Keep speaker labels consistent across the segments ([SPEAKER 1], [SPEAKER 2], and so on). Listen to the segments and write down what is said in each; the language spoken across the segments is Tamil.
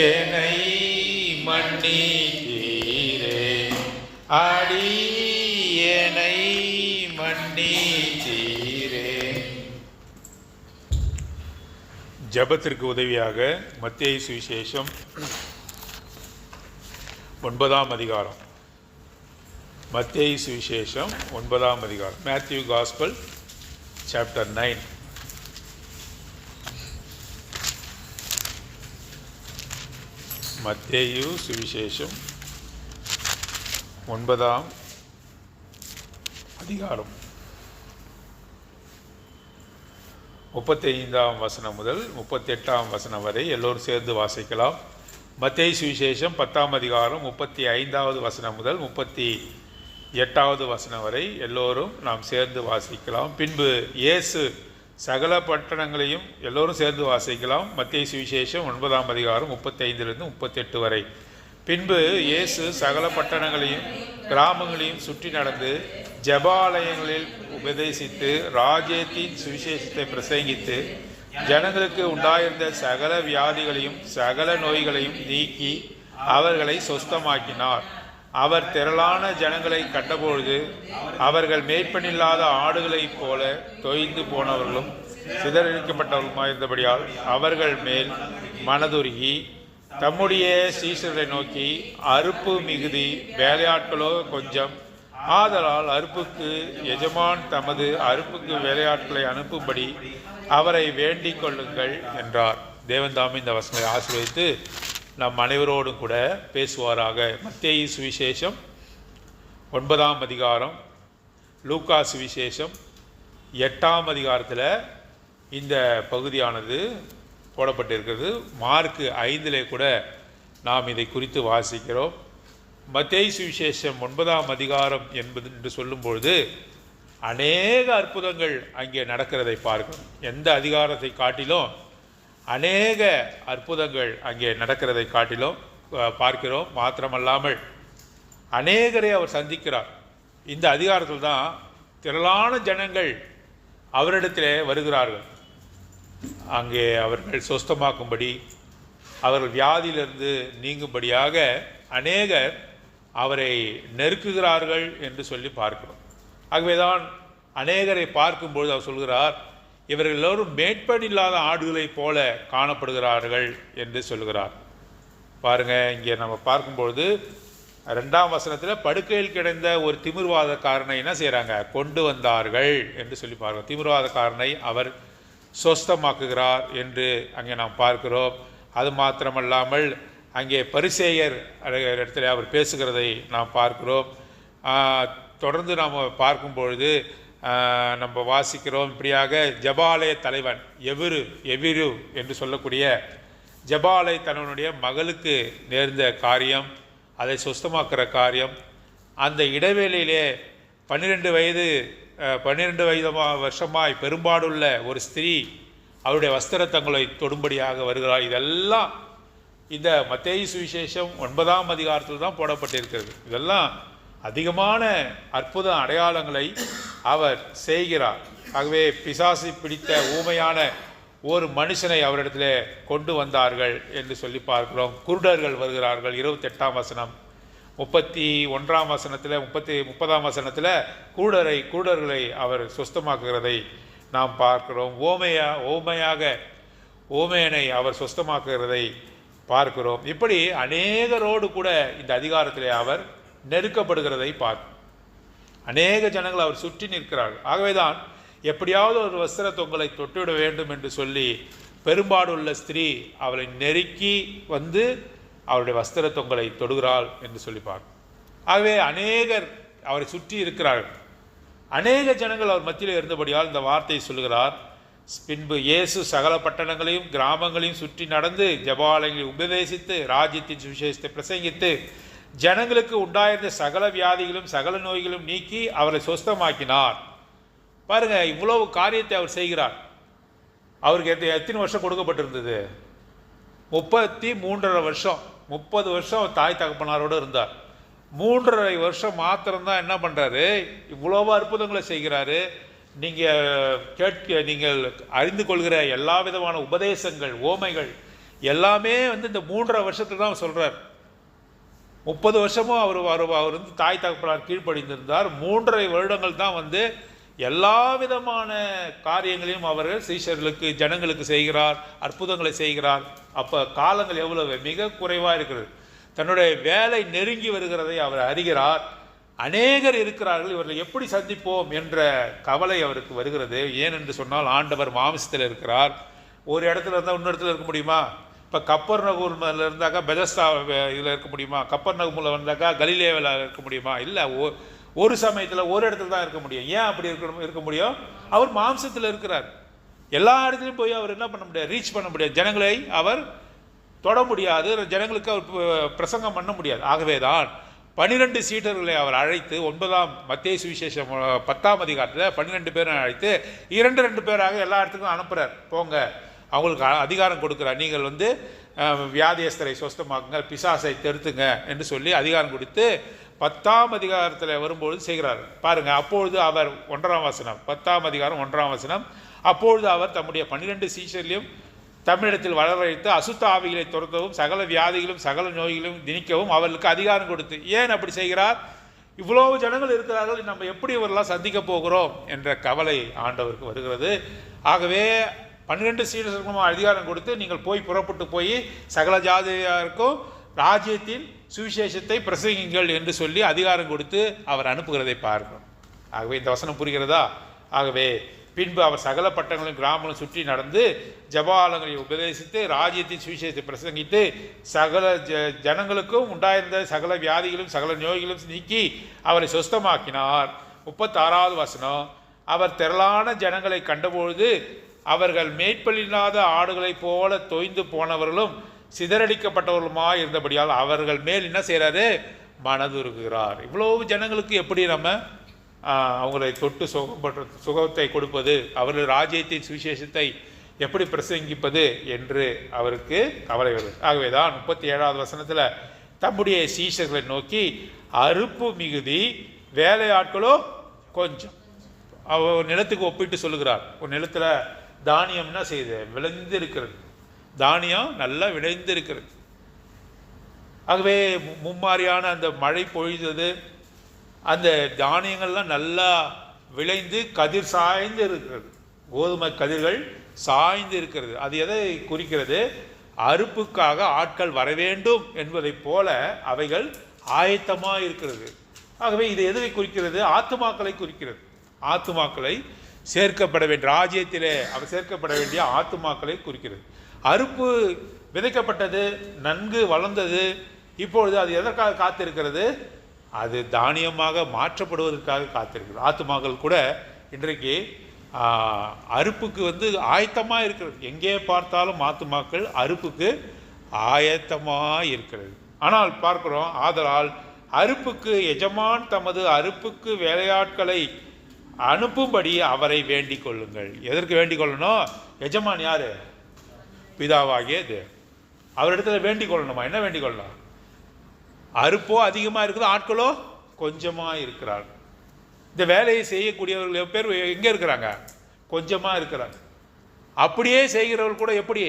[SPEAKER 1] என்னை மன்னித்தீரே, அடியேனை மன்னித்தீரே. ஜெபத்திற்கு உதவியாக மத்தேயு சுவிசேஷம் 9ஆம் அதிகாரம். மத்தேயு சுவிசேஷம் 9ஆம் அதிகாரம். Matthew gospel chapter 9. மத்தேயு சுவிசேஷம் 9ஆம் அதிகாரம் 35ஆம் வசனம் முதல் 38ஆம் வசனம் வரை எல்லோரும் சேர்ந்து வாசிக்கலாம். மத்தேயு சுவிசேஷம் 10ஆம் அதிகாரம் 35வது வசனம் முதல் 38வது வசனம் வரை எல்லோரும் நாம் சேர்ந்து வாசிக்கலாம். பின்பு இயேசு சகல பட்டணங்களையும் எல்லோரும் சேர்ந்து வாசிக்கலாம். மத்தேயு சுவிசேஷம் 9ஆம் அதிகாரம் 35லிருந்து 38 வரை. பின்பு இயேசு சகல பட்டணங்களையும் கிராமங்களையும் சுற்றி நடந்து ஜெபாலயங்களில் உபதேசித்து ராஜ்யத்தின் சுவிசேஷத்தை பிரசங்கித்து ஜனங்களுக்கு உண்டாயிருந்த சகல வியாதிகளையும் சகல நோய்களையும் நீக்கி அவர்களை சொஸ்தமாக்கினார். அவர் திரளான ஜனங்களை கண்டபொழுது அவர்கள் மேய்ப்பனில்லாத ஆடுகளைப் போல தொய்ந்து போனவர்களும் சிதறடிக்கப்பட்டவர்களுமாயிருந்தபடியால் அவர்கள் மேல் மனதுருகி தம்முடைய சீஷர்களை நோக்கி, அறுப்பு மிகுதி, வேலையாட்களோ கொஞ்சம், ஆதலால் அறுப்புக்கு எஜமான் தமது அறுப்புக்கு வேலையாட்களை அனுப்பும்படி அவரை வேண்டிக் கொள்ளுங்கள் என்றார். தேவன் தாமே இந்த வசனத்தை ஆசீர்வதித்து நம் அனைவரோடும் கூட பேசுவாராக. மத்தேயு சுவிசேஷம் 9ஆம் அதிகாரம், லூக்கா சுவிசேஷம் 8ஆம் அதிகாரத்தில் இந்த பகுதியானது போடப்பட்டிருக்கிறது. மார்க்கு 5 கூட நாம் இதை குறித்து வாசிக்கிறோம். மத்தேயு சுவிசேஷம் 9ஆம் அதிகாரம் என்று சொல்லும்பொழுது அநேக அற்புதங்கள் அங்கே நடக்கிறதை பார்க்கிறோம். எந்த அதிகாரத்தை காட்டிலும் அநேக அற்புதங்கள் அங்கே நடக்கிறதை காட்டிலும் பார்க்கிறோம். மாத்திரமல்லாமல் அநேகரை அவர் சந்திக்கிறார். இந்த அதிகாரத்தில் தான் திரளான ஜனங்கள் அவரிடத்தில் வருகிறார்கள். அங்கே அவர்கள் சொஸ்தமாக்கும்படி, அவர்கள் வியாதியிலிருந்து நீங்கும்படியாக அநேகர் அவரை நெருக்குகிறார்கள் என்று சொல்லி பார்க்கிறோம். ஆகவேதான் அநேகரை பார்க்கும்பொழுது அவர் சொல்கிறார், இவர்கள் எல்லோரும் மேய்ப்பனில்லாத ஆடுகளைப் போல காணப்படுகிறார்கள் என்று சொல்கிறார். பாருங்கள், இங்கே நம்ம பார்க்கும்பொழுது 2ஆம் வசனத்தில் படுக்கையில் கிடந்த ஒரு திமிர்வாதக்காரனை என்ன செய்கிறாங்க, கொண்டு வந்தார்கள் என்று சொல்லி பார்க்கிறோம். திமிர்வாதக்காரனை அவர் சொஸ்தமாக்குகிறார் என்று அங்கே நாம் பார்க்கிறோம். அது மாத்திரமல்லாமல் அங்கே பரிசேயர் இடத்துல அவர் பேசுகிறதை நாம் பார்க்கிறோம். தொடர்ந்து நாம் பார்க்கும்பொழுது நம்ம வாசிக்கிறோம். இப்படியாக ஜெபாலய தலைவன் எவிரு என்று சொல்லக்கூடிய ஜெபாலை தன்னுடைய மகளுக்கு நேர்ந்த காரியம், அதை சொஸ்தமாக்குற காரியம், அந்த இடைவேளையிலே 12 வருஷமாய் பெரும்பாடுள்ள ஒரு ஸ்திரீ அவருடைய வஸ்திரத்தங்களை தொடும்படியாக வருகிறார். இதெல்லாம் இந்த மத்தேயு சுவிசேஷம் 9ஆம் அதிகாரத்தில் தான் போடப்பட்டிருக்கிறது. இதெல்லாம் அதிகமான அற்புத அடையாளங்களை அவர் செய்கிறார். ஆகவே பிசாசு பிடித்த ஊமையான ஒரு மனுஷனை அவரிடத்தில் கொண்டு வந்தார்கள் என்று சொல்லி பார்க்கிறோம். குருடர்கள் வருகிறார்கள். 28ஆம் வசனம், 31ஆம் வசனத்தில் 30ஆம் வசனத்தில் குருடர்களை அவர் சொஸ்தமாக்குகிறதை நாம் பார்க்கிறோம். ஓமையனை அவர் சொஸ்தமாக்குகிறதை பார்க்கிறோம். இப்படி அநேகரோடு கூட இந்த அதிகாரத்திலே அவர் நெருக்கப்படுகிறதை பார்க்கிறோம். அநேக ஜனங்கள் அவர் சுற்றி நிற்கிறார்கள். ஆகவேதான் எப்படியாவது ஒரு வஸ்திர தொங்கலை தொட்டுவிட வேண்டும் என்று சொல்லி பெரும்பாடுள்ள ஸ்திரீ அவளை நெருக்கி வந்து அவருடைய வஸ்திர தொங்கலை தொடுகிறாள் என்று சொல்லி பார்க்கிறோம். ஆகவே அநேகர் அவரை சுற்றி இருக்கிறார்கள். அநேக ஜனங்கள் அவர் மத்தியில் இருந்தபடியால் இந்த வார்த்தையை சொல்கிறார். பின்பு இயேசு சகல பட்டணங்களையும் கிராமங்களையும் சுற்றி நடந்து ஜெபாலயங்களை உபதேசித்து ராஜ்யத்தின் சுவிசேஷத்தை பிரசங்கித்து ஜனங்களுக்கு உண்டாயிருந்த சகல வியாதிகளும் சகல நோய்களும் நீக்கி அவரை சொஸ்தமாக்கினார். பாருங்க, இவ்வளவு காரியத்தை அவர் செய்கிறார். அவருக்கு எத்தனை வருஷம் கொடுக்கப்பட்டிருந்தது? 33.5 வருஷம். 30 வருஷம் தாய் தகப்பனாரோடு இருந்தார். 3.5 வருஷம் மாத்திரம்தான் என்ன பண்ணுறாரு, இவ்வளவு அற்புதங்களை செய்கிறாரு. நீங்கள் அறிந்து கொள்கிற எல்லா விதமான உபதேசங்கள், ஓமைகள் எல்லாமே வந்து இந்த 3.5 வருஷத்துல தான் சொல்கிறார். 30 வருஷமும் அவர் வந்து தாய் தகப்பனார் கீழ்ப்படிந்திருந்தார். 3.5 வருடங்கள் தான் வந்து எல்லா விதமான காரியங்களையும் அவர்கள் சீஷர்களுக்கு ஜனங்களுக்கு செய்கிறார், அற்புதங்களை செய்கிறார். அப்போ காலங்கள் எவ்வளவு மிக குறைவாக இருக்கிறது. தன்னுடைய வேலை நெருங்கி வருகிறதை அவர் அறிகிறார். அநேகர் இருக்கிறார்கள், இவர்களை எப்படி சந்திப்போம் என்ற கவலை அவருக்கு வருகிறது. ஏனென்று சொன்னால் ஆண்டவர் மாம்சத்தில் இருக்கிறார். ஒரு இடத்துல இருந்தால் இன்னொரு இடத்துல இருக்க முடியுமா? இப்போ கப்பர்நகூமில் இருந்தாக்கா பெதஸ்தா இதில் இருக்க முடியுமா? கப்பர்நகூமில் வந்தாக்கா கலிலேயாவில் இருக்க முடியுமா? இல்லை, ஒரு சமயத்தில் ஒரு இடத்துல தான் இருக்க முடியும். ஏன் அப்படி இருக்க முடியும்? அவர் மாம்சத்தில் இருக்கிறார். எல்லா இடத்துலையும் போய் அவர் என்ன பண்ண முடியாது, ரீச் பண்ண முடியாது. ஜனங்களை அவர் தொட முடியாது, ஜனங்களுக்கு அவர் பிரசங்கம் பண்ண முடியாது. ஆகவே தான் 12 சீடர்களை அவர் அழைத்து 9ஆம் மத்தேயு சுவிசேஷம் 10ஆம் அதிகாரத்தில் 12 பேரை அழைத்து 2 பேராக எல்லா இடத்துக்கும் அனுப்புகிறார். போங்க, அவங்களுக்கு அதிகாரம் கொடுக்குறார். நீங்கள் வந்து வியாதியஸ்தரை சொஸ்தமாக்குங்க, பிசாசை தெருத்துங்க என்று சொல்லி அதிகாரம் கொடுத்து 10ஆம் அதிகாரத்தில் வரும்பொழுது செய்கிறார். பாருங்கள், அப்பொழுது அவர் 1ஆம் வசனம், 10ஆம் அதிகாரம் 1ஆம் வசனம், அப்பொழுது அவர் தம்முடைய 12 சீஷர்களையும் தமிழிடத்தில் வளரழைத்து அசுத்த ஆவிகளை துரத்தவும் சகல வியாதிகளும் சகல நோய்களும் திணிக்கவும் அவர்களுக்கு அதிகாரம் கொடுத்து. ஏன் அப்படி செய்கிறார்? இவ்வளவு ஜனங்கள் இருக்கிறார்கள், நம்ம எப்படி இவரெல்லாம் சந்திக்க போகிறோம் என்ற கவலை ஆண்டவருக்கு வருகிறது. ஆகவே 12 சீடர்களுக்கும் அதிகாரம் கொடுத்து நீங்கள் போய் புறப்பட்டு போய் சகல ஜாதியாருக்கும் ராஜ்யத்தின் சுவிசேஷத்தை பிரசங்கிங்கள் என்று சொல்லி அதிகாரம் கொடுத்து அவர் அனுப்புகிறதை பார்க்கிறோம். ஆகவே இந்த வசனம் புரிகிறதா? ஆகவே பின்பு அவர் சகல பட்டங்களும் கிராமங்களும் சுற்றி நடந்து ஜபாலங்களை உபதேசித்து ராஜ்யத்தின் சுவிசேஷத்தை பிரசங்கித்து சகல ஜனங்களுக்கும் உண்டாயிருந்த சகல வியாதிகளும் சகல நோய்களும் நீக்கி அவரை சொஸ்தமாக்கினார். 36வது வசனம், அவர் திரளான ஜனங்களை கண்டபொழுது அவர்கள் மேய்ப்பலில்லாத ஆடுகளைப் போல தொய்ந்து போனவர்களும் சிதறடிக்கப்பட்டவர்களுமாய் இருந்தபடியால் அவர்கள் மேல் என்ன செய்கிறாரு? மனதுருகிறார். இவ்வளவு ஜனங்களுக்கு எப்படி நம்ம அவங்களை தொட்டு சுகத்தை கொடுப்பது, அவர்கள் ராஜ்யத்தின் சுவிசேஷத்தை எப்படி பிரசங்கிப்பது என்று அவருக்கு கவலை வருது. ஆகவே தான் 37வது வசனத்தில் தம்முடைய சீஷர்களை நோக்கி அறுப்பு மிகுதி வேலையாட்களோ கொஞ்சம். அவர் நிலத்துக்கு ஒப்பிட்டு சொல்லுகிறார். ஒரு நிலத்தில் தானியம் என்ன செய்யுது? விளைந்து இருக்கிறது. தானியம் நல்லா விளைந்து இருக்கிறது. ஆகவே மும்மாரியான அந்த மழை பொழிந்தது, அந்த தானியங்கள்லாம் நல்லா விளைந்து கதிர் சாய்ந்து இருக்கிறது. கோதுமை கதிர்கள் சாய்ந்து இருக்கிறது. அது எதை குறிக்கிறது? அறுப்புக்காக ஆட்கள் வர வேண்டும் என்பதைப் போல அவைகள் ஆயத்தமாக இருக்கிறது. ஆகவே இது எதை குறிக்கிறது? ஆத்துமாக்களை குறிக்கிறது. ஆத்துமாக்களை சேர்க்கப்பட வேண்டிய ராஜ்யத்திலே அவர் சேர்க்கப்பட வேண்டிய ஆத்துமாக்களை குறிக்கிறது. அறுப்பு விதைக்கப்பட்டது, நன்கு வளர்ந்தது. இப்பொழுது அது எதற்காக காத்திருக்கிறது? அது தானியமாக மாற்றப்படுவதற்காக காத்திருக்கிறது. ஆத்துமாக்கள் கூட இன்றைக்கு அறுப்புக்கு வந்து ஆயத்தமாக இருக்கிறது. எங்கே பார்த்தாலும் ஆத்துமாக்கள் அறுப்புக்கு ஆயத்தமாக இருக்கிறது. ஆனால் பார்க்கிறோம், ஆதலால் அறுப்புக்கு எஜமான் தமது அறுப்புக்கு வேலையாட்களை அனுப்பும்படி அவரை வேண்டிக் கொள்ளுங்கள். எதற்கு வேண்டிக் கொள்ளணும்? எஜமான் யாரு? பிதாவாகிய தேவன். அவரிடத்துல வேண்டிக் கொள்ளணுமா? என்ன வேண்டிக் கொள்ளணும்? அறுப்போ அதிகமாக இருக்குது, ஆட்களோ கொஞ்சமாக இருக்கிறார். இந்த வேலையை செய்யக்கூடியவர்கள் பேர் எங்கே இருக்கிறாங்க? கொஞ்சமாக இருக்கிறாங்க. அப்படியே செய்கிறவர்கள் கூட எப்படி?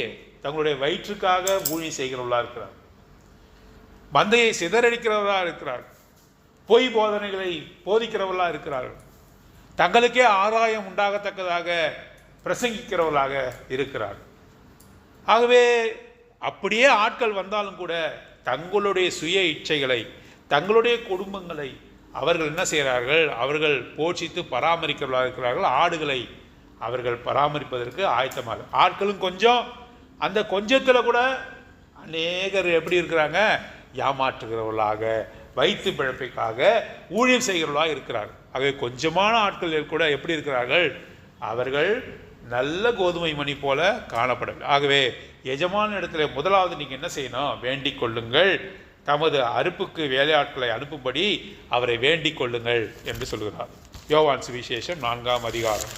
[SPEAKER 1] தங்களுடைய வயிற்றுக்காக ஊழியம் செய்கிறவர்களாக இருக்கிறார். மந்தையை சிதறடிக்கிறவர்களாக இருக்கிறார். பொய் போதனைகளை போதிக்கிறவர்களாக இருக்கிறார்கள். தங்களுக்கே ஆதாயம் உண்டாகத்தக்கதாக பிரசங்கிக்கிறவர்களாக இருக்கிறார். ஆகவே அப்படியே ஆட்கள் வந்தாலும் கூட தங்களுடைய சுய இச்சைகளை, தங்களுடைய குடும்பங்களை அவர்கள் என்ன செய்கிறார்கள்? அவர்கள் போஷித்து பராமரிக்கிறவர்களாக இருக்கிறார்கள். ஆடுகளை அவர்கள் பராமரிப்பதற்கு ஆயத்தமாக. ஆட்களும் கொஞ்சம், அந்த கொஞ்சத்தில் கூட அநேகர் எப்படி இருக்கிறாங்க? ஏமாற்றுகிறவர்களாக, வயிற்று பிழைப்புக்காக ஊழியம் செய்கிறவர்களாக இருக்கிறார்கள். ஆகவே கொஞ்சமான ஆட்கள் கூட எப்படி இருக்கிறார்கள்? அவர்கள் நல்ல கோதுமை மணி போல காணப்படவில்லை. ஆகவே எஜமான இடத்துல முதலாவது நீங்கள் என்ன செய்யணும்? வேண்டிக் கொள்ளுங்கள், தமது அறுப்புக்கு வேலையாட்களை அனுப்பும்படி அவரை வேண்டிக் கொள்ளுங்கள் என்று சொல்கிறார். யோவான் சுவிசேஷம் 4ஆம் அதிகாரம்.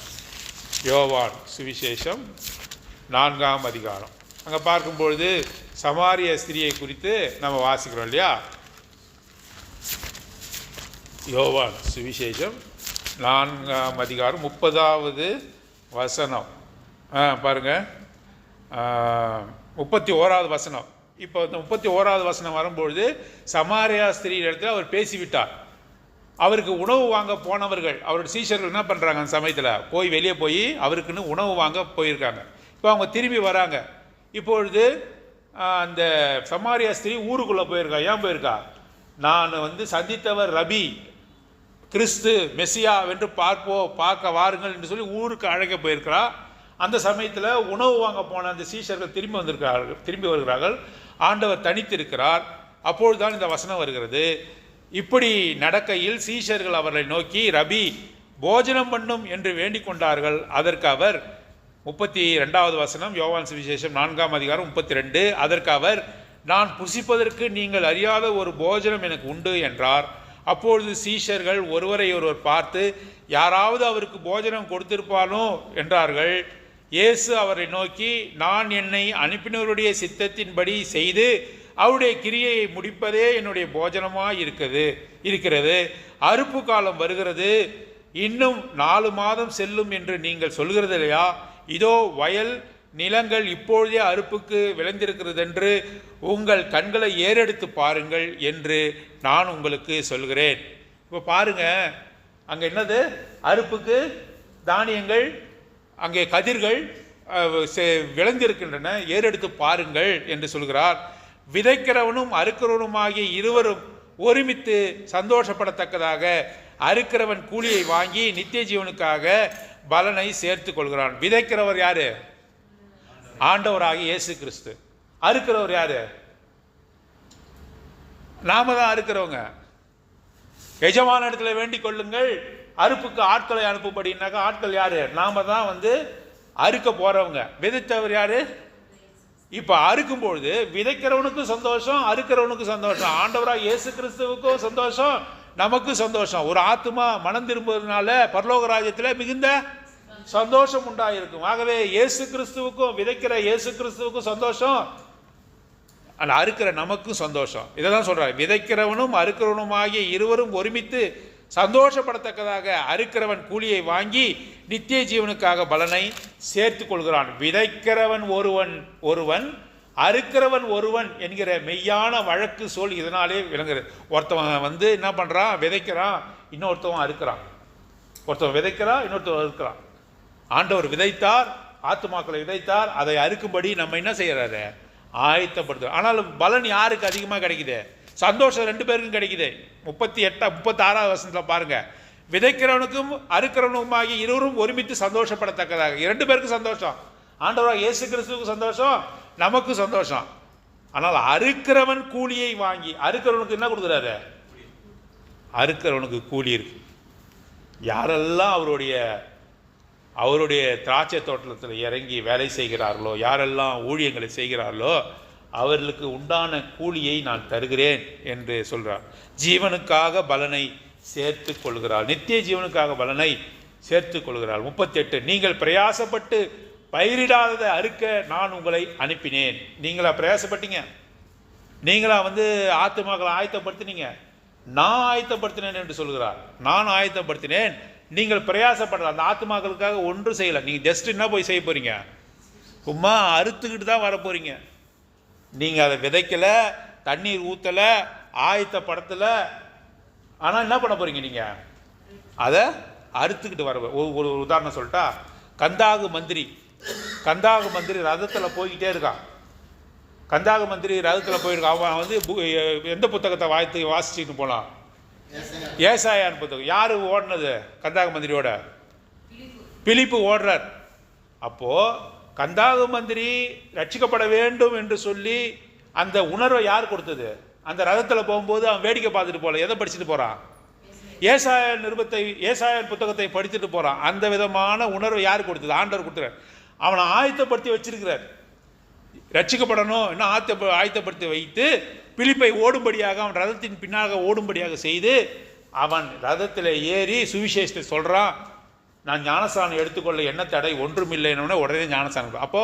[SPEAKER 1] யோவான் சுவிசேஷம் 4ஆம் அதிகாரம். அங்கே பார்க்கும்பொழுது சமாரிய ஸ்திரியை குறித்து நம்ம வாசிக்கிறோம் இல்லையா? யோவான் சுவிசேஷம் 4ஆம் அதிகாரம் 30வது வசனம் பாருங்க. 31வது வசனம். இப்போ இந்த 31வது வசனம் வரும்பொழுது சமாரியா ஸ்திரீ இடத்துல அவர் பேசிவிட்டார். அவருக்கு உணவு வாங்க போனவர்கள், அவருடைய சீஷர்கள் என்ன பண்ணுறாங்க அந்த சமயத்தில்? போய் வெளியே போய் அவருக்குன்னு உணவு வாங்க போயிருக்காங்க. இப்போ அவங்க திரும்பி வராங்க. இப்பொழுது அந்த சமாரியா ஸ்திரீ ஊருக்குள்ளே போயிருக்கா. ஏன் போயிருக்கா? நான் சந்தித்தவர் ரபி, கிறிஸ்து, மெஸ்ஸியா என்று பார்க்க வாருங்கள் என்று சொல்லி ஊருக்கு அழைக்க போயிருக்கிறா. அந்த சமயத்தில் உணவு வாங்க போன அந்த சீஷர்கள் திரும்பி வருகிறார்கள். ஆண்டவர் தனித்திருக்கிறார். அப்பொழுதுதான் இந்த வசனம் வருகிறது. இப்படி நடக்கையில் சீஷர்கள் அவரை நோக்கி, ரபி, போஜனம் பண்ணும் என்று வேண்டிக் கொண்டார்கள். அதற்கு அவர் 32வது வசனம், யோவான் சுவிசேஷம் 4ஆம் அதிகாரம் 32. அதற்கு அவர், நான் புசிப்பதற்கு நீங்கள் அறியாத ஒரு போஜனம் எனக்கு உண்டு என்றார். அப்பொழுது சீஷர்கள் ஒருவரை ஒருவர் பார்த்து, யாராவது அவருக்கு போஜனம் கொடுத்திருப்பானோ என்றார்கள். இயேசு அவரை நோக்கி, நான் என்னை அனுப்பினவருடைய சித்தத்தின்படி செய்து அவருடைய கிரியையை முடிப்பதே என்னுடைய போஜனமாய் இருக்கிறது. அறுப்பு காலம் வருகிறது, இன்னும் 4 மாதம் செல்லும் என்று நீங்கள் சொல்கிறது இல்லையா? இதோ வயல் நிலங்கள் இப்பொழுதே அறுப்புக்கு விளைந்திருக்கிறது என்று உங்கள் கண்களை ஏறெடுத்து பாருங்கள் என்று நான் உங்களுக்கு சொல்கிறேன். இப்போ பாருங்க, அங்கே என்னது? அறுப்புக்கு தானியங்கள், அங்கே கதிர்கள் விளைந்திருக்கின்றன, ஏறெடுத்து பாருங்கள் என்று சொல்கிறார். விதைக்கிறவனும் அறுக்கிறவனுமாகிய இருவரும் ஒருமித்து சந்தோஷப்படத்தக்கதாக அறுக்கிறவன் கூலியை வாங்கி நித்திய ஜீவனுக்காக பலனை சேர்த்து கொள்கிறான். விதைக்கிறவர் யாரு? ஆண்டவராகிய இயேசு கிறிஸ்து. அறுக்கிறவர் யாரு? நாம தான் அறுக்கிறவங்க. எஜமான இடத்துல வேண்டிக் கொள்ளுங்கள், அறுப்புக்கு ஆட்களை அனுப்பும்படினாக்கா ஆட்கள் யாரு? நாம தான் அறுக்க போறவங்க. விதைத்தவர் யாரு? இப்ப அறுக்கும் பொழுது விதைக்கிறவனுக்கும் சந்தோஷம், அறுக்கிறவனுக்கும் சந்தோஷம். ஆண்டவராக இயேசு கிறிஸ்துவுக்கும் சந்தோஷம், நமக்கும் சந்தோஷம். ஒரு ஆத்துமா மனம் திரும்புவதனால பரலோக ராஜ்யத்தில் மிகுந்த சந்தோஷம் உண்டாயிருக்கும். ஆகவே இயேசு கிறிஸ்துவுக்கும், விதைக்கிற இயேசு கிறிஸ்துவுக்கும் சந்தோஷம், அறுக்கிற நமக்கும் சந்தோஷம். இதை தான் சொல்றாரு, விதைக்கிறவனும் அறுக்கிறவனும் ஆகிய இருவரும் ஒருமித்து சந்தோஷப்படத்தக்கதாக அறுக்கிறவன் கூலியை வாங்கி நித்திய ஜீவனுக்காக பலனை சேர்த்து கொள்கிறான். விதைக்கிறவன் ஒருவன் அறுக்கிறவன் ஒருவன் என்கிற மெய்யான வழக்கு சொல் இதனாலே விளங்குறது. ஒருத்தவன் என்ன பண்றான்? விதைக்கிறான், இன்னொருத்தவன் அறுக்கிறான். ஒருத்தவன் விதைக்கிறான், இன்னொருத்தவன் அறுக்கிறான். ஆண்டவர் விதைத்தார், ஆத்துமாக்களை விதைத்தார், அதை அறுக்கும்படி நம்ம என்ன செய்யறாரு? ஆயத்தப்படுத்துறோம். ஆனாலும் பலன் யாருக்கு அதிகமாக கிடைக்குது? சந்தோஷம் 2 பேருக்கும் கிடைக்குது. 36வது வசனத்தில் பாருங்க, விதைக்கிறவனுக்கும் அறுக்கிறவனுக்குமாகி இருவரும் ஒருமித்து சந்தோஷப்படத்தக்கதாக. 2 பேருக்கும் சந்தோஷம். ஆண்டவராக இயேசு கிறிஸ்துவுக்கு சந்தோஷம், நமக்கு சந்தோஷம். ஆனால் அறுக்கிறவன் கூலியை வாங்கி, அறுக்கிறவனுக்கு என்ன கொடுக்குறாரு? அறுக்கிறவனுக்கு கூலி இருக்கு. யாரெல்லாம் அவருடைய திராட்சை தோட்டத்தில் இறங்கி வேலை செய்கிறார்களோ, யாரெல்லாம் ஊழியங்களை செய்கிறார்களோ அவர்களுக்கு உண்டான கூலியை நான் தருகிறேன் என்று சொல்றார். ஜீவனுக்காக பலனை சேர்த்து கொள்கிறார், நித்திய ஜீவனுக்காக பலனை சேர்த்து கொள்கிறார். 38, நீங்கள் பிரயாசப்பட்டு பயிரிடாததை அறுக்க நான் உங்களை அனுப்பினேன். நீங்களா பிரயாசப்பட்டீங்க? நீங்களா ஆத்துமாக்களை ஆயத்தப்படுத்தினீங்க? நான் ஆயத்தப்படுத்தினேன் என்று சொல்கிறார். நான் ஆயத்தப்படுத்தினேன், நீங்கள் பிரயாசப்படுற அந்த ஆத்துமாக்களுக்காக ஒன்றும் செய்யலை. நீங்கள் ஜஸ்ட் என்ன போய் செய்ய போறீங்க? சும்மா அறுத்துக்கிட்டு தான் வர போறீங்க. நீங்கள் அதை விதைக்கலை, தண்ணீர் ஊற்றலை, ஆயத்தப்படுத்தலை. ஆனால் என்ன பண்ண போறீங்க? நீங்கள் அதை அறுத்துக்கிட்டு வர. ஒரு உதாரணம் சொல்லிட்டா, கந்தாகு மந்திரி ரதத்தில் போய்கிட்டே இருக்கான். கந்தாகு மந்திரி ரதத்தில் போயிருக்கான். அவன் எந்த புத்தகத்தை வாசிச்சுட்டு போனான்? ஏசாயான் புத்தகம். யாரு ஓடினது? கந்தாகு மந்திரியோட பிலிப்பு ஓடுறார். அப்போ கந்தாகு மந்திரி ரட்சிக்கப்பட வேண்டும் என்று சொல்லி அந்த உணர்வை யார் கொடுத்தது? அந்த ரதத்தில் போகும்போது அவன் வேடிக்கை பார்த்துட்டு போல. எதை படிச்சுட்டு போறான்? ஏசாயான் புத்தகத்தை படிச்சுட்டு போறான். அந்த விதமான உணர்வை யார் கொடுத்தது? ஆண்டவர் கொடுத்துறார். அவனை ஆயத்தப்படுத்தி வச்சிருக்கிறார். ரட்சிக்கப்படணும் என்ன ஆயத்தப்படுத்தி வைத்து பிலிப்பை ஓடும்படியாக, அவன் ரதத்தின் பின்னாக ஓடும்படியாக செய்து, அவன் ரதத்தில் ஏறி சுவிசேஷத்தை சொல்றான். நான் ஞானஸ்தானம் எடுத்துக்கொள்ள என்ன தடை? ஒன்றுமில்லைன்னு உடனே ஞானஸ்தானம். அப்போ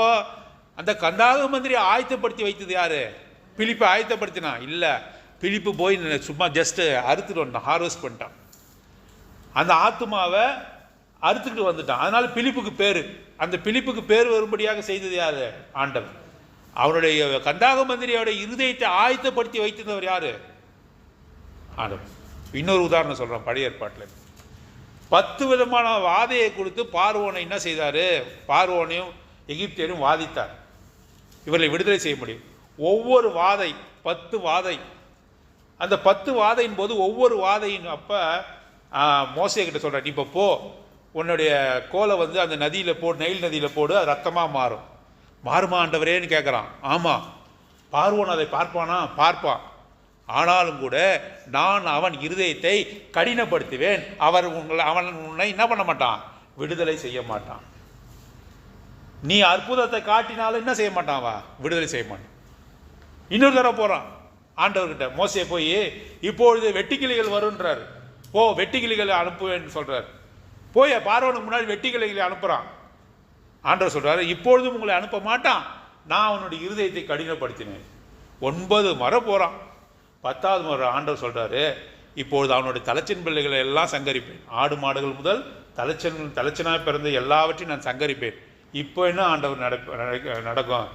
[SPEAKER 1] அந்த கந்தாகு மந்திரி ஆயத்தப்படுத்தி வைத்தது யாரு? பிலிப்பை ஆயத்தப்படுத்தினா இல்ல. பிலிப்பு போய் சும்மா ஜஸ்ட் அறுத்துட்டு வந்தான், ஹார்வெஸ்ட் பண்ணிட்டான். அந்த ஆத்துமாவை அறுத்துக்கிட்டு வந்துட்டான். அதனால பிலிப்புக்கு பேரு. அந்த பிலிப்புக்கு பேர் வரும்படியாக செய்தது யாரு? ஆண்டவர். அவனுடைய கந்தாக மந்திரியோட இருதயத்தை ஆயத்தப்படுத்தி வைத்திருந்தவர் யாரு? ஆண்டவர். இன்னொரு உதாரணம் சொல்கிறோம். பழைய ஏற்பாட்டில் 10 விதமான வாதையை கொடுத்து பார்வோனை என்ன செய்தார்? பார்வோனையும் எகிப்தியரையும் வாதித்தார். இவர்களை விடுதலை செய்ய முடியும். ஒவ்வொரு வாதை 10 வாதை. அந்த 10 வாதையின் போது ஒவ்வொரு வாதையின் அப்போ மோசே கிட்ட சொல்கிறார், இப்போ போ, உன்னுடைய கோலை வந்து அந்த நதியில் போடு, நைல் நதியில் போடு, அது ரத்தமாக மாறும். மாறுமா ஆண்டவரேன்னு கேட்குறான். ஆமாம். பார்வோன் அதை பார்ப்பானா? பார்ப்பான். ஆனாலும் கூட நான் அவன் இருதயத்தை கடினப்படுத்துவேன். அவன் உன்னை என்ன பண்ண மாட்டான்? விடுதலை செய்ய மாட்டான். நீ அற்புதத்தை காட்டினாலும் என்ன செய்ய மாட்டான்? விடுதலை செய்ய மாட்டான். இன்னொரு தடவை போகிறான் ஆண்டவர்கிட்ட. மோசே போய் இப்பொழுது வெட்டுக்கிளிகள் வருன்றார். போ, வெட்டுக்கிளிகளை அனுப்புவேன்னு சொல்கிறார். போய் பார்வோனுக்கு முன்னாடி வெட்டுக்கிளிகளை அனுப்புகிறான். ஆண்டவர் சொல்கிறார், இப்பொழுதும் உங்களை அனுப்ப மாட்டான், நான் அவனுடைய இருதயத்தை கடினப்படுத்தினேன். 9 முறை போகிறான். 10வது முறை ஆண்டவர் சொல்கிறாரு, இப்பொழுது அவனுடைய தலைச்சன் பிள்ளைகளை எல்லாம் சங்கரிப்பேன். ஆடு மாடுகள் முதல் தலைச்சனாக பிறந்த எல்லாவற்றையும் நான் சங்கரிப்பேன். இப்போ என்ன ஆண்டவர் நடக்கும்?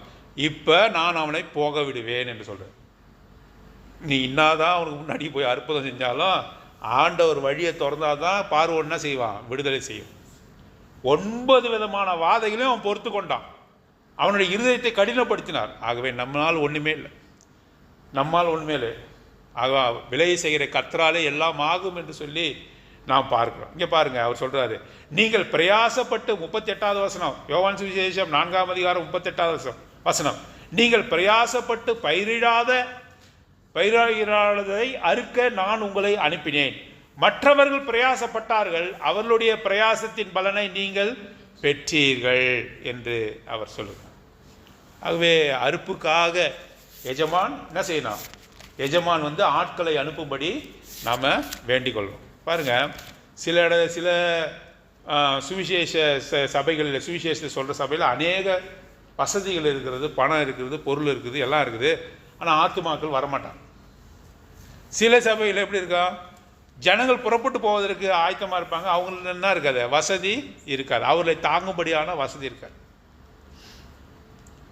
[SPEAKER 1] இப்போ நான் அவனை போக விடுவேன் என்று சொல்கிறேன். நீ இன்னாதான் அவனுக்கு முன்னாடி போய் அற்புதம் செஞ்சாலும் ஆண்டவர் வழியை திறந்தாதான் பார்வோன் என்ன செய்வான்? விடுதலை செய்யும். 9 விதமான வாதைகளையும் அவன் பொறுத்து கொண்டான். அவனுடைய இருதயத்தை கடினப்படுத்தினார். ஆகவே நம்மால் ஒன்றுமே இல்லை. ஆக விலை செய்கிற கர்த்தராலே எல்லாம் ஆகும் என்று சொல்லி நாம் பார்க்கிறோம். இங்கே பாருங்கள், அவர் சொல்கிறாரு, நீங்கள் பிரயாசப்பட்டு 38வது வசனம், யோவான் சுவிசேஷம் 4ஆம் அதிகாரம் 38வது வசனம், நீங்கள் பிரயாசப்பட்டு பயிரிடாததை அறுக்க நான் உங்களை அனுப்பினேன். மற்றவர்கள் பிரயாசப்பட்டார்கள், அவர்களுடைய பிரயாசத்தின் பலனை நீங்கள் பெற்றீர்கள் என்று அவர் சொல்லுகிறார். ஆகவே அறுப்புக்காக எஜமான் என்ன செய்யணும்? எஜமான் வந்து ஆட்களை அனுப்பும்படி நாம் வேண்டிக் கொள்வோம். பாருங்கள், சில சுவிசேஷ சபைகளில், சுவிசேஷத்தை சொல்கிற சபையில் அநேக வசதிகள் இருக்கிறது, பணம் இருக்கிறது, பொருள் இருக்குது, எல்லாம் இருக்குது. ஆனால் ஆத்துமாக்கள் வரமாட்டாங்க. சில சபையில் எப்படி இருக்கா? ஜனங்கள் புறப்பட்டு போவதற்கு ஆயத்தமாக இருப்பாங்க, அவங்களுக்கு என்ன இருக்காது? வசதி இருக்காது, அவர்களை தாங்கும்படியான வசதி இருக்காது.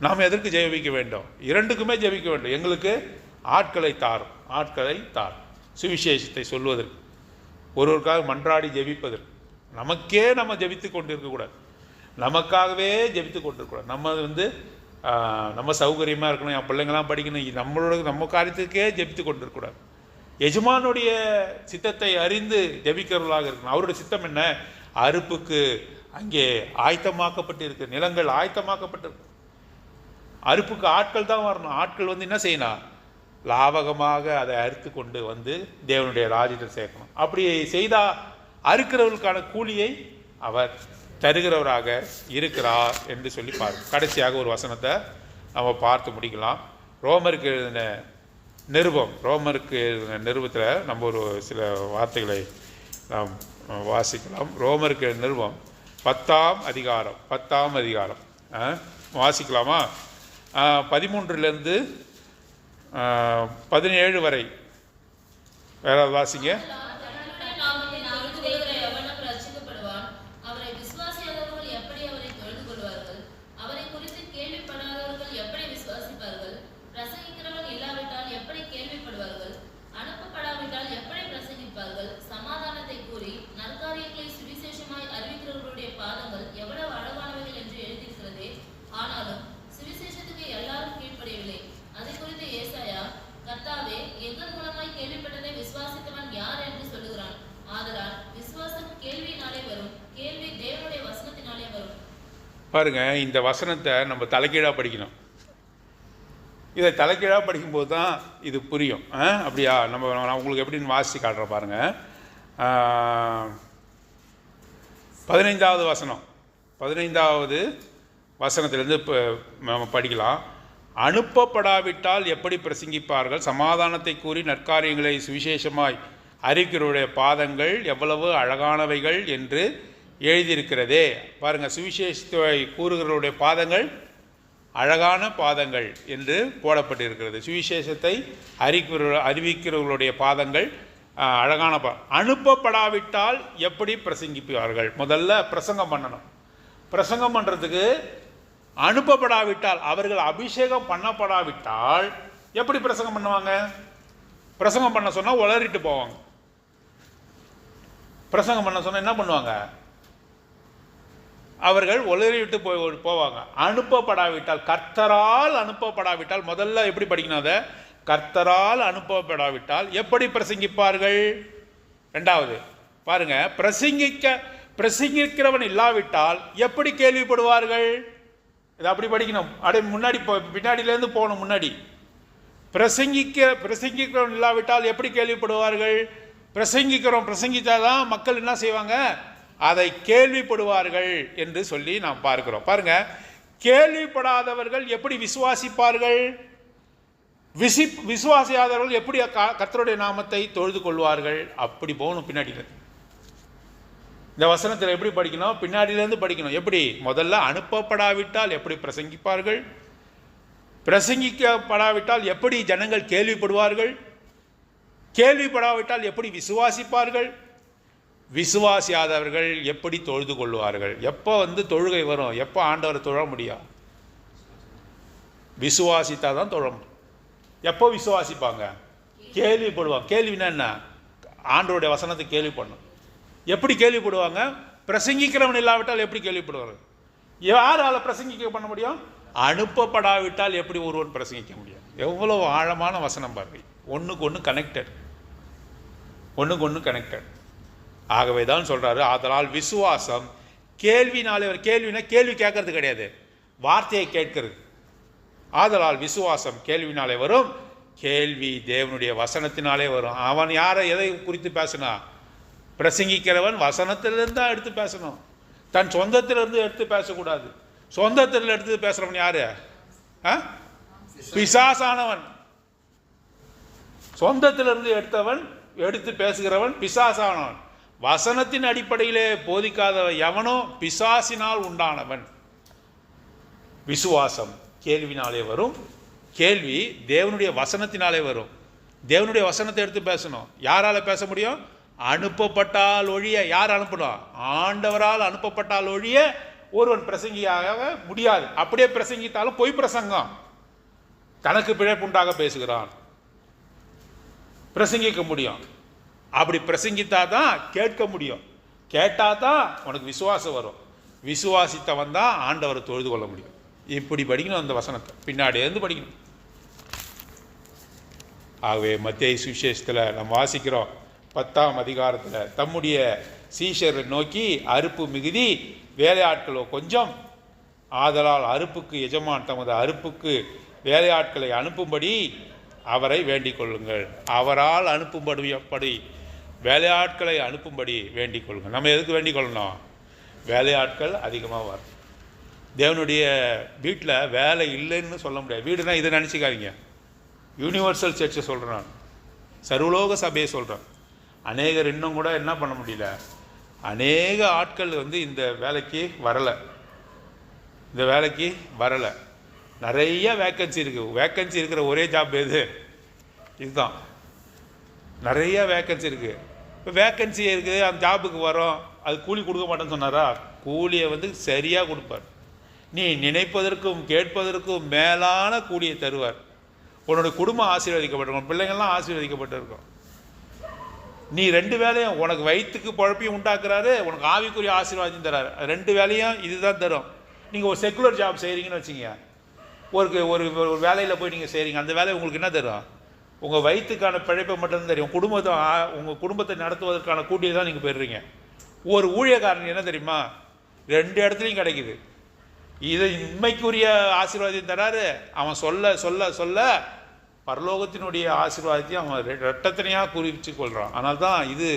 [SPEAKER 1] நாம் எதற்கு ஜெபிக்க வேண்டும்? 2க்குமே ஜெபிக்க வேண்டும். எங்களுக்கு ஆட்களை தாரும், சுவிசேஷத்தை சொல்வதற்கு, ஒருவருக்காக மன்றாடி ஜெபிப்பதற்கு. நமக்கே நம்ம ஜெபித்து கொண்டு இருக்கக்கூடாது, நமக்காகவே ஜெபித்து கொண்டு இருக்கக்கூடாது. நம்ம சௌகரியமாக இருக்கணும், என் பிள்ளைங்களாம் படிக்கணும், நம்ம காரியத்துக்கே ஜெபித்து கொண்டு இருக்கக்கூடாது. எஜமானுடைய சித்தத்தை அறிந்து ஜெபிக்கிறவர்களாக இருக்கணும். அவருடைய சித்தம் என்ன? அறுப்புக்கு அங்கே ஆயத்தமாக்கப்பட்டிருக்கு, நிலங்கள் ஆயத்தமாக்கப்பட்டிருக்கு. அறுப்புக்கு ஆட்கள் தான் வரணும். ஆட்கள் என்ன செய்யணும்? லாபகமாக அதை அறுத்து கொண்டு தேவனுடைய ராஜ்யத்தை சேர்க்கணும். அப்படி செய்தால் அறுக்கிறவர்களுக்கான கூலியை அவர் தருகிறவராக இருக்கிறார் என்று சொல்லி பார்க்கணும். கடைசியாக ஒரு வசனத்தை நம்ம பார்த்து முடிக்கலாம். ரோமருக்கு எழுதின நிருபத்தில் நம்ம ஒரு சில வார்த்தைகளை நாம் வாசிக்கலாம். ரோமருக்கு நிருபம் 10ஆம் அதிகாரம் வாசிக்கலாமா? 13லேருந்து 17 வரை. வேற வாசிங்க. பாருங்க, இந்த வசனத்தை நம்ம தலைகீழாக படிக்கணும். இதை தலைகீழாக படிக்கும்போது தான் இது புரியும். அப்படியா? நான் உங்களுக்கு எப்படின்னு வாசித்து காட்டுறேன் பாருங்கள். 15வது வசனத்திலேருந்து இப்போ நம்ம படிக்கலாம். அனுப்பப்படாவிட்டால் எப்படி பிரசங்கிப்பார்கள்? சமாதானத்தை கூறி நற்காரியங்களை சுவிசேஷமாய் அறிவிக்கிறவருடைய பாதங்கள் எவ்வளவு அழகானவைகள் என்று எழுதியிருக்கிறதே. பாருங்கள், சுவிசேஷத்தை கூறுகிறவருடைய பாதங்கள் அழகான பாதங்கள் என்று போடப்பட்டிருக்கிறது. சுவிசேஷத்தை அறிவிக்கிறவர்களுடைய பாதங்கள் அழகான அனுப்பப்படாவிட்டால் எப்படி பிரசங்கிப்பார்கள்? முதல்ல பிரசங்கம் பண்ணணும். பிரசங்கம் பண்ணுறதுக்கு அனுப்பப்படாவிட்டால், அவர்கள் அபிஷேகம் பண்ணப்படாவிட்டால் எப்படி பிரசங்கம் பண்ணுவாங்க? பிரசங்கம் பண்ண சொன்னால் உளறிட்டு போவாங்க. பிரசங்கம் பண்ண சொன்னால் என்ன பண்ணுவாங்க? அவர்கள் உளறிட்டு போவாங்க. அனுப்பப்படாவிட்டால், கர்த்தரால் அனுப்பப்படாவிட்டால், முதல்ல எப்படி படிக்கணும்? அதை கர்த்தரால் அனுப்பப்படாவிட்டால் எப்படி பிரசங்கிப்பார்கள்? ரெண்டாவது பாருங்க, பிரசங்கிக்கிறவன் இல்லாவிட்டால் எப்படி கேள்விப்படுவார்கள்? இதை அப்படி படிக்கணும். முன்னாடி பின்னாடியிலேருந்து போகணும். முன்னாடி பிரசங்கிக்கிறவன் இல்லாவிட்டால் எப்படி கேள்விப்படுவார்கள்? பிரசங்கித்தாதான் மக்கள் என்ன செய்வாங்க? அதை கேள்விப்படுவார்கள் என்று சொல்லி நாம் பார்க்கிறோம். பாருங்க, கேள்விப்படாதவர்கள் எப்படி விசுவாசிப்பார்கள்? விசுவாசியாதவர்கள் எப்படி கர்த்தருடைய நாமத்தை தொழுது கொள்வார்கள்? அப்படி போகணும். பின்னாடி இந்த வசனத்தில் எப்படி படிக்கணும்? பின்னாடியிலேருந்து படிக்கணும். எப்படி? முதல்ல அனுப்பப்படாவிட்டால் எப்படி பிரசங்கிப்பார்கள்? பிரசங்கிக்கப்படாவிட்டால் எப்படி ஜனங்கள் கேள்விப்படுவார்கள்? கேள்விப்படாவிட்டால் எப்படி விசுவாசிப்பார்கள்? விசுவாசியாதவர்கள் எப்படி தொழுது கொள்வார்கள்? எப்போ தொழுகை வரும்? எப்போ ஆண்டவரை தொழ முடியும்? விசுவாசித்தா தான் தொழ முடியும். எப்போ விசுவாசிப்பாங்க? கேள்விப்படுவாங்க. கேள்வினா என்ன? ஆண்டவருடைய வசனத்தை கேள்விப்படணும். எப்படி கேள்விப்படுவாங்க? பிரசங்கிக்கிறவன் இல்லாவிட்டால் எப்படி கேள்விப்படுவார்கள்? யாரால பிரசங்கிக்க பண்ண முடியும்? அனுப்பப்படாவிட்டால் எப்படி ஒருவன் பிரசங்கிக்க முடியும்? எவ்வளவு ஆழமான வசனம் பாருங்க. ஒன்றுக்கு ஒன்று கனெக்டட். ஆகவே தான் சொல்றாரு, ஆதலால் விசுவாசம் கேள்வினாலே. கேள்வினா கேள்வி கேட்கறது கிடையாது, வார்த்தையை கேட்கிறது. ஆதலால் விசுவாசம் கேள்வினாலே வரும், கேள்வி தேவனுடைய வசனத்தினாலே வரும். அவன் யாரை எதை குறித்து பேசினா? பிரசங்கிக்கிறவன் வசனத்திலிருந்து தான் எடுத்து பேசணும். தன் சொந்தத்திலிருந்து எடுத்து பேசக்கூடாது. சொந்தத்தில் எடுத்து பேசுறவன் யாரு? பிசாசானவன். சொந்தத்திலிருந்து எடுத்து பேசுகிறவன் பிசாசானவன். வசனத்தின் அடிப்படையிலே போதிக்காதவன் எவனோ பிசாசினால் உண்டானவன். விசுவாசம் கேள்வினாலே வரும், கேள்வி தேவனுடைய வசனத்தினாலே வரும். தேவனுடைய வசனத்தை எடுத்து பேசணும். யாரால பேச முடியும்? அனுப்பப்பட்டால் ஒழிய. யார் அனுப்பணும்? ஆண்டவரால் அனுப்பப்பட்டால் ஒழிய ஒருவன் பிரசங்கியாக முடியாது. அப்படியே பிரசங்கித்தாலும் பொய் பிரசங்கம். தனக்கு பிழைப்புண்டாக பேசுகிறான். பிரசங்கிக்க முடியும். அப்படி பிரசங்கித்தாதான் கேட்க முடியும். கேட்டாதான் உனக்கு விசுவாசம் வரும். விசுவாசித்தவன் தான் ஆண்டவரை தொழுது கொள்ள முடியும். இப்படி படிக்கணும் அந்த வசனத்தை, பின்னாடி இருந்து படிக்கணும். ஆகவே மத்தேயு சுவிசேஷத்தில் நம்ம வாசிக்கிறோம், 10ஆம் அதிகாரத்தில் தம்முடைய சீஷரை நோக்கி அறுப்பு மிகுதி, வேலையாட்களோ கொஞ்சம், ஆதலால் அறுப்புக்கு எஜமான் தமது அறுப்புக்கு வேலையாட்களை அனுப்பும்படி அவரை வேண்டிக் கொள்ளுங்கள். அவரால் அனுப்பும்படி வேலையாட்களை அனுப்பும்படி வேண்டிக் கொள்ளுங்கள். நம்ம எதுக்கு வேண்டிக் கொள்ளணும்? வேலையாட்கள் அதிகமாக வரும். தேவனுடைய வீட்டில் வேலை இல்லைன்னு சொல்ல முடியாது. வீடுனா இதை நினச்சிக்காதீங்க. யூனிவர்சல் சர்ச்சை சொல்கிறேன் நான், சர்வலோக சபையை சொல்கிறேன். அநேகர் இன்னும் கூட என்ன பண்ண முடியல, அநேக ஆட்கள் இந்த வேலைக்கு வரலை. நிறைய வேக்கன்சி இருக்குது. வேக்கன்சி இருக்கிற ஒரே ஜாப் எது? இதுதான். நிறைய வேக்கன்சி இருக்குது. இப்போ வேக்கன்சி இருக்குது, அந்த ஜாபுக்கு வரோம், அது கூலி கொடுக்க மாட்டேன்னு சொன்னாரா? கூலியை சரியாக கொடுப்பார். நீ நினைப்பதற்கும் கேட்பதற்கும் மேலான கூலியை தருவார். உன்னோட குடும்பம் ஆசீர்வதிக்கப்பட்டிருக்கும், பிள்ளைங்கள்லாம் ஆசீர்வதிக்கப்பட்டிருக்கும். நீ 2 வேலையும், உனக்கு வயிற்றுக்கு பழப்பையும் உண்டாக்குறாரு, உனக்கு ஆவிக்குரிய ஆசீர்வாதம் தராரு. 2 வேலையும் இதுதான் தரும். நீங்கள் ஒரு செக்குலர் ஜாப் செய்கிறீங்கன்னு வச்சுங்க, ஒரு வேலையில் போய் நீங்கள் செய்கிறீங்க, அந்த வேலை உங்களுக்கு என்ன தரும்? உங்கள் வயிற்றுக்கான பிழைப்பை மட்டும்தான் தெரியும். உங்கள் குடும்பத்தை நடத்துவதற்கான கூட்டியை தான் நீங்கள் பெறுறீங்க. ஒரு ஊழியக்காரன் என்ன தெரியுமா, 2 இடத்துலையும் கிடைக்குது. இது உண்மைக்குரிய ஆசீர்வாதம் தராரு. அவன் சொல்ல சொல்ல சொல்ல பரலோகத்தினுடைய ஆசீர்வாதத்தையும் அவன் ரெட்டத்தனையாக குறித்து கொள்கிறான். ஆனால் தான் இது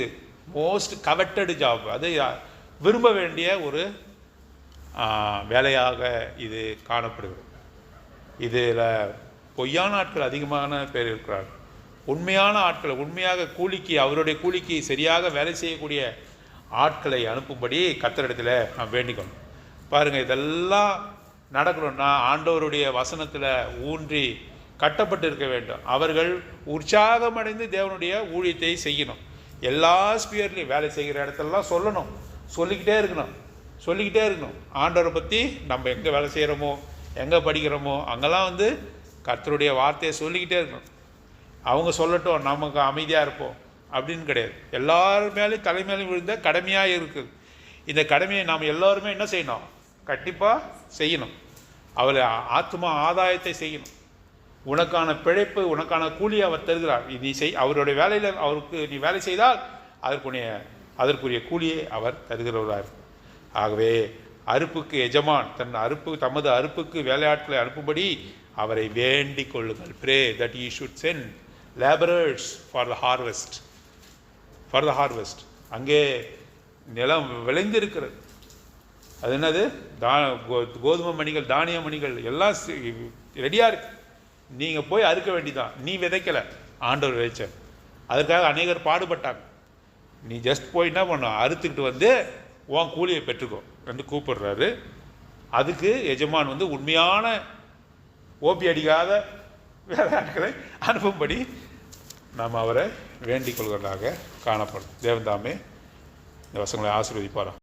[SPEAKER 1] மோஸ்ட் கவெட்டடு ஜாப். அது விரும்ப வேண்டிய ஒரு வேலையாக இது காணப்படுகிறது. இதில் பொய்யான ஆட்கள் அதிகமான பேர் இருக்கிறார்கள். உண்மையான ஆட்கள், உண்மையாக கூலிக்கு, அவருடைய கூலிக்கு சரியாக வேலை செய்யக்கூடிய ஆட்களை அனுப்பும்படி கர்த்தரிடத்தில் நாம் வேண்டிக்கணும். பாருங்கள், இதெல்லாம் நடக்கணும்னா ஆண்டவருடைய வசனத்தில் ஊன்றி கட்டப்பட்டு இருக்க வேண்டும். அவர்கள் உற்சாகமடைந்து தேவனுடைய ஊழியத்தை செய்யணும். எல்லா ஸ்பியர்லையும் வேலை செய்கிற இடத்துலலாம் சொல்லணும், சொல்லிக்கிட்டே இருக்கணும். சொல்லிக்கிட்டே இருக்கணும். ஆண்டவரை பற்றி நம்ம எங்கே வேலை செய்கிறோமோ, எங்கே படிக்கிறோமோ அங்கெல்லாம் வந்து கர்த்தருடைய வார்த்தையை சொல்லிக்கிட்டே இருக்கணும். அவங்க சொல்லட்டும், நமக்கு அமைதியாக இருப்போம் அப்படின்னு கிடையாது. எல்லார் மேலேயும் தலைமையிலும் விழுந்த கடமையாக இருக்குது. இந்த கடமையை நாம் எல்லோருமே என்ன செய்யணும்? கண்டிப்பாக செய்யணும். அவரை ஆத்மா ஆதாயத்தை செய்யணும். உனக்கான பிழைப்பு, உனக்கான கூலியை அவர் தருகிறார். நீ அவருடைய வேலையில் அவருக்கு நீ வேலை செய்தால் அதற்குரிய கூலியை அவர் தருகிறவரார். ஆகவே அறுப்புக்கு எஜமான் தமது அறுப்புக்கு வேலையாட்களை அனுப்பும்படி அவரை வேண்டிக் கொள்ளுங்கள். Pray that he should send laborers for the harvest. அங்கே நிலம் விளைந்திருக்கிறது. அது என்னது? கோதுமை மணிகள், தானிய மணிகள் எல்லாம் ரெடியாக இருக்கு. நீங்கள் போய் அறுக்க வேண்டிதான். நீ விதைக்கலை, ஆண்டவர் விதைச்ச. அதற்காக அநேகர் பாடுபட்டாங்க. நீ ஜஸ்ட் போய் என்ன பண்ண, அறுத்துக்கிட்டு வந்து உன் கூலியை பெற்றுக்கோ என்று கூப்பிடுறாரு. அதுக்கு எஜமான் வந்து உண்மையான ஓபி அடிக்காத வேலையாட்களை அனுப்பும்படி நாம் அவரை வேண்டிக் கொள்வதாக காணப்படும். தேவன் தாமே இந்த வசங்களை ஆசீர்வதிப்பாரா.